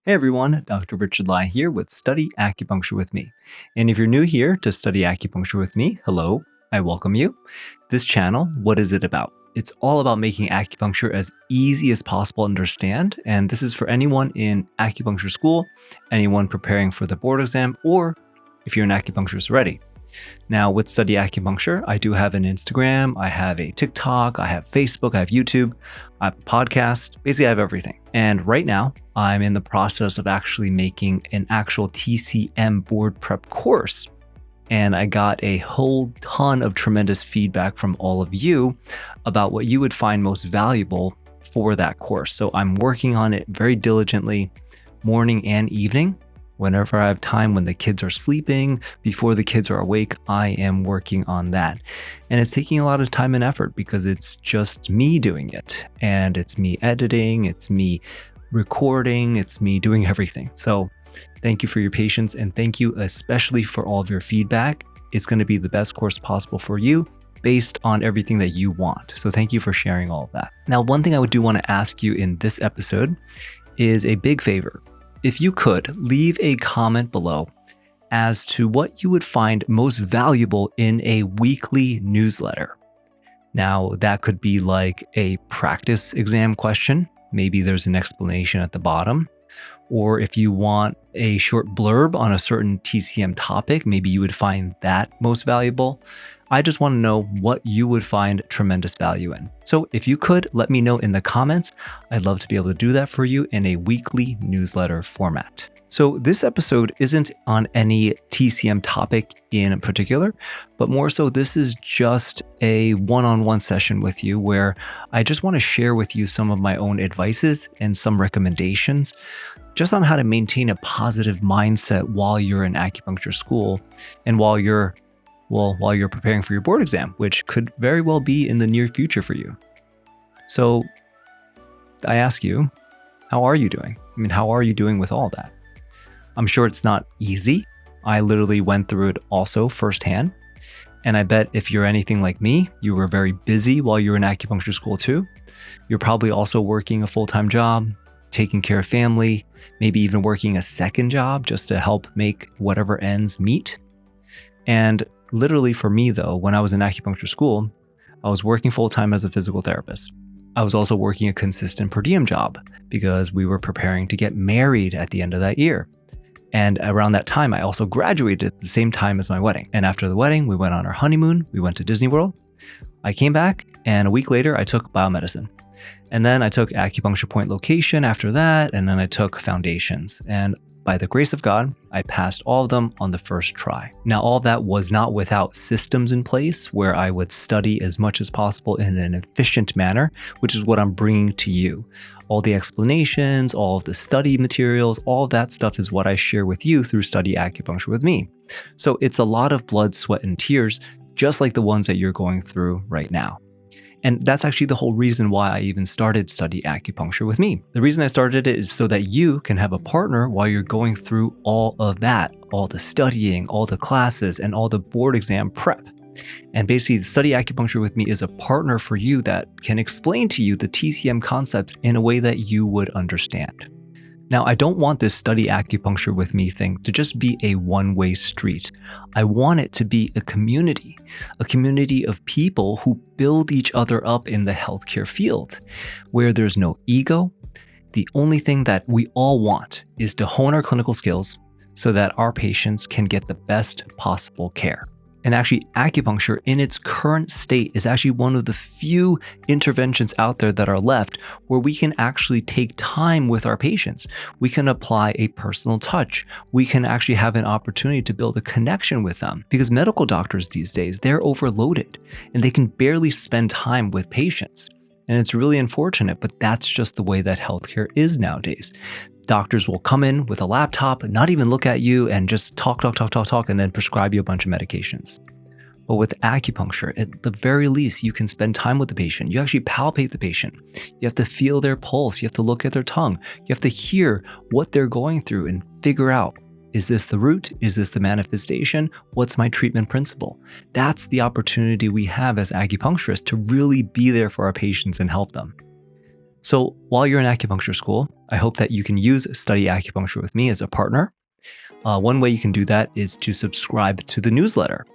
Hey everyone, Dr. Richard Lai here with Study Acupuncture with me. And if you're new here to Study Acupuncture with me, hello, I welcome you. This channel, what is it about? It's all about making acupuncture as easy as possible to understand. And this is for anyone in acupuncture school, anyone preparing for the board exam, or if you're an acupuncturist already. Now, with Study Acupuncture, I do have an Instagram, I have a TikTok, I have Facebook, I have YouTube, I have a podcast. Basically, I have everything. And right now, I'm in the process of actually making an actual TCM board prep course. And I got a whole ton of tremendous feedback from all of you about what you would find most valuable for that course. So I'm working on it very diligently, morning and evening. Whenever I have time, when the kids are sleeping, before the kids are awake, I am working on that. And it's taking a lot of time and effort because it's just me doing it. And it's me editing, it's me recording, it's me doing everything. So thank you for your patience, and thank you especially for all of your feedback. It's going to be the best course possible for you based on everything that you want. So thank you for sharing all of that. Now, one thing I do want to ask you in this episode is a big favor. If you could, leave a comment below as to what you would find most valuable in a weekly newsletter. Now, that could be like a practice exam question. Maybe there's an explanation at the bottom. Or if you want a short blurb on a certain TCM topic, maybe you would find that most valuable. I just want to know what you would find tremendous value in. So if you could, let me know in the comments. I'd love to be able to do that for you in a weekly newsletter format. So this episode isn't on any TCM topic in particular, but more so this is just a one-on-one session with you where I just want to share with you some of my own advices and some recommendations just on how to maintain a positive mindset while you're in acupuncture school and while you're preparing for your board exam, which could very well be in the near future for you. So I ask you, how are you doing? How are you doing with all that? I'm sure it's not easy. I literally went through it also firsthand. And I bet if you're anything like me, you were very busy while you were in acupuncture school too. You're probably also working a full-time job, taking care of family, maybe even working a second job just to help make whatever ends meet. And literally for me though, when I was in acupuncture school, I was working full-time as a physical therapist. I was also working a consistent per diem job because we were preparing to get married at the end of that year. And around that time, I also graduated at the same time as my wedding. And after the wedding, we went on our honeymoon. We went to Disney World. I came back, and a week later, I took biomedicine. And then I took acupuncture point location after that, and then I took foundations. And by the grace of God, I passed all of them on the first try. Now, all that was not without systems in place where I would study as much as possible in an efficient manner, which is what I'm bringing to you. All the explanations, all of the study materials, all of that stuff is what I share with you through Study Acupuncture with me. So it's a lot of blood, sweat, and tears, just like the ones that you're going through right now. And that's actually the whole reason why I even started Study Acupuncture with me. The reason I started it is so that you can have a partner while you're going through all of that, all the studying, all the classes, and all the board exam prep. And basically, Study Acupuncture with me is a partner for you that can explain to you the TCM concepts in a way that you would understand. Now, I don't want this Study Acupuncture with me thing to just be a one-way street. I want it to be a community of people who build each other up in the healthcare field, where there's no ego. The only thing that we all want is to hone our clinical skills so that our patients can get the best possible care. And actually, acupuncture in its current state is actually one of the few interventions out there that are left where we can actually take time with our patients. We can apply a personal touch. We can actually have an opportunity to build a connection with them because medical doctors these days, they're overloaded and they can barely spend time with patients. And it's really unfortunate, but that's just the way that healthcare is nowadays. Doctors will come in with a laptop, not even look at you, and just talk, and then prescribe you a bunch of medications. But with acupuncture, at the very least, you can spend time with the patient. You actually palpate the patient. You have to feel their pulse. You have to look at their tongue. You have to hear what they're going through and figure out, is this the root? Is this the manifestation? What's my treatment principle? That's the opportunity we have as acupuncturists to really be there for our patients and help them. So while you're in acupuncture school, I hope that you can use Study Acupuncture with me as a partner. One way you can do that is to subscribe to the newsletter.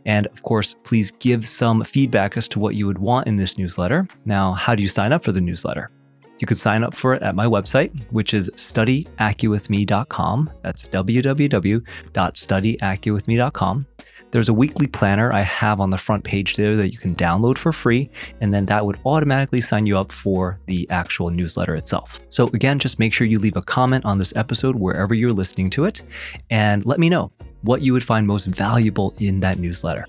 And of course, please give some feedback as to what you would want in this newsletter. Now, how do you sign up for the newsletter? You could sign up for it at my website, which is studyacuwithme.com. That's www.studyacuwithme.com. There's a weekly planner I have on the front page there that you can download for free, and then that would automatically sign you up for the actual newsletter itself. So again, just make sure you leave a comment on this episode wherever you're listening to it, and let me know what you would find most valuable in that newsletter.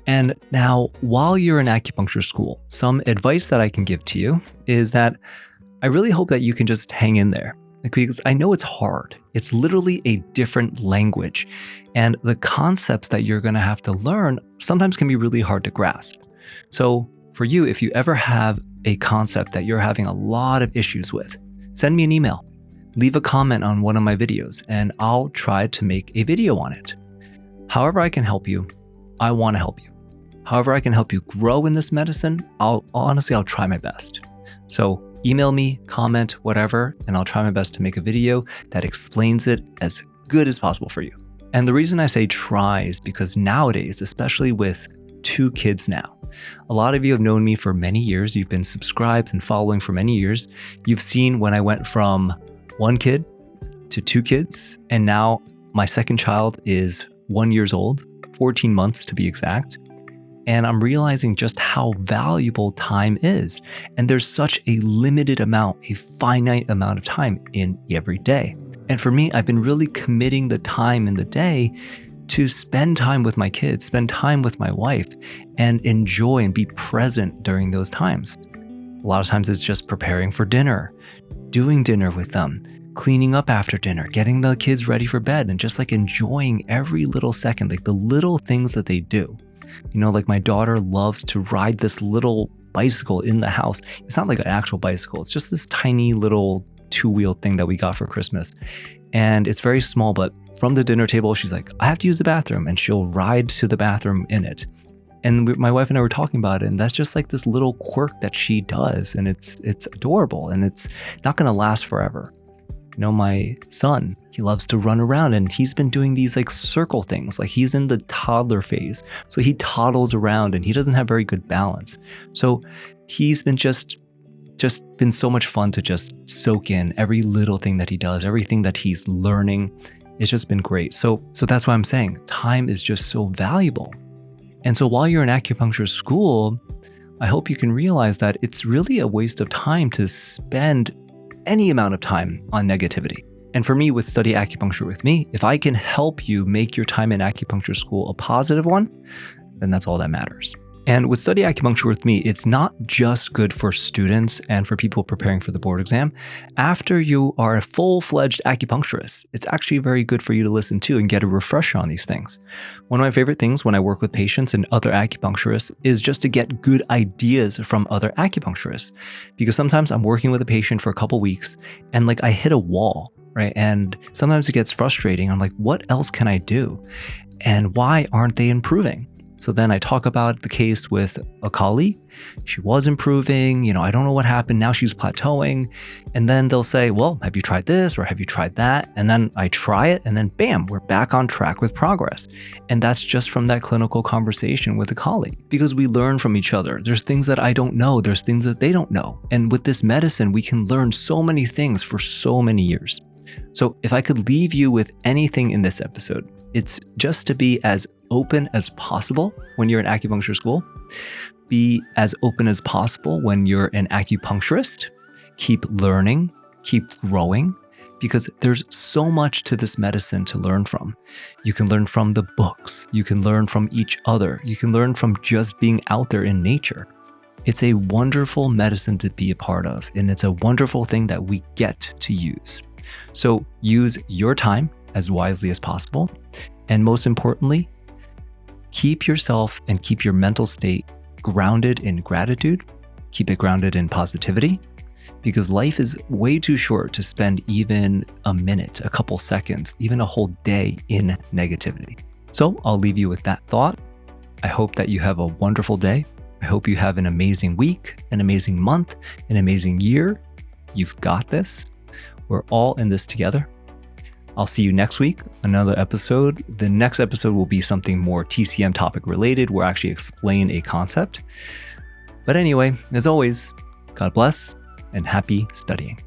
And now, while you're in acupuncture school, some advice that I can give to you is that I really hope that you can just hang in there, because I know it's hard. It's literally a different language, and the concepts that you're going to have to learn sometimes can be really hard to grasp. So for you, if you ever have a concept that you're having a lot of issues with, send me an email, leave a comment on one of my videos, and I'll try to make a video on it. However I can help you, I want to help you. However I can help you grow in this medicine, I'll try my best. So email me, comment, whatever, and I'll try my best to make a video that explains it as good as possible for you. And the reason I say try is because nowadays, especially with 2 kids now, a lot of you have known me for many years. You've been subscribed and following for many years. You've seen when I went from 1 kid to 2 kids, and now my second child is 1 year old, 14 months to be exact. And I'm realizing just how valuable time is. And there's such a limited amount, a finite amount of time in every day. And for me, I've been really committing the time in the day to spend time with my kids, spend time with my wife, and enjoy and be present during those times. A lot of times it's just preparing for dinner, doing dinner with them, cleaning up after dinner, getting the kids ready for bed, and just like enjoying every little second, like the little things that they do. You know, like my daughter loves to ride this little bicycle in the house. It's not like an actual bicycle. It's just this tiny little 2-wheel thing that we got for Christmas. And it's very small, but from the dinner table, she's like, I have to use the bathroom, and she'll ride to the bathroom in it. And my wife and I were talking about it, and that's just like this little quirk that she does. And it's adorable, and it's not going to last forever. You know, my son, he loves to run around, and he's been doing these like circle things. Like he's in the toddler phase. So he toddles around and he doesn't have very good balance. So he's been just been so much fun to just soak in every little thing that he does, everything that he's learning. It's just been great. So that's why I'm saying time is just so valuable. And so while you're in acupuncture school, I hope you can realize that it's really a waste of time to spend any amount of time on negativity. And for me, with Study Acupuncture with me, if I can help you make your time in acupuncture school a positive one, then that's all that matters. And with Study Acupuncture with me, it's not just good for students and for people preparing for the board exam. After you are a full-fledged acupuncturist, it's actually very good for you to listen to and get a refresher on these things. One of my favorite things when I work with patients and other acupuncturists is just to get good ideas from other acupuncturists. Because sometimes I'm working with a patient for a couple weeks and like I hit a wall, right? And sometimes it gets frustrating. I'm like, what else can I do? And why aren't they improving? So then I talk about the case with a colleague. She was improving, I don't know what happened. Now she's plateauing. And then they'll say, well, have you tried this or have you tried that? And then I try it and then bam, we're back on track with progress. And that's just from that clinical conversation with a colleague, because we learn from each other. There's things that I don't know. There's things that they don't know. And with this medicine, we can learn so many things for so many years. So if I could leave you with anything in this episode, it's just to be as open as possible when you're in acupuncture school. Be as open as possible when you're an acupuncturist. Keep learning, keep growing, because there's so much to this medicine to learn from. You can learn from the books. You can learn from each other. You can learn from just being out there in nature. It's a wonderful medicine to be a part of, and it's a wonderful thing that we get to use. So use your time as wisely as possible. And most importantly, keep yourself and keep your mental state grounded in gratitude. Keep it grounded in positivity, because life is way too short to spend even a minute, a couple seconds, even a whole day in negativity. So I'll leave you with that thought. I hope that you have a wonderful day. I hope you have an amazing week, an amazing month, an amazing year, You've got this. We're all in this together. I'll see you next week, another episode. The next episode will be something more TCM topic related, where I actually explain a concept. But anyway, as always, God bless and happy studying.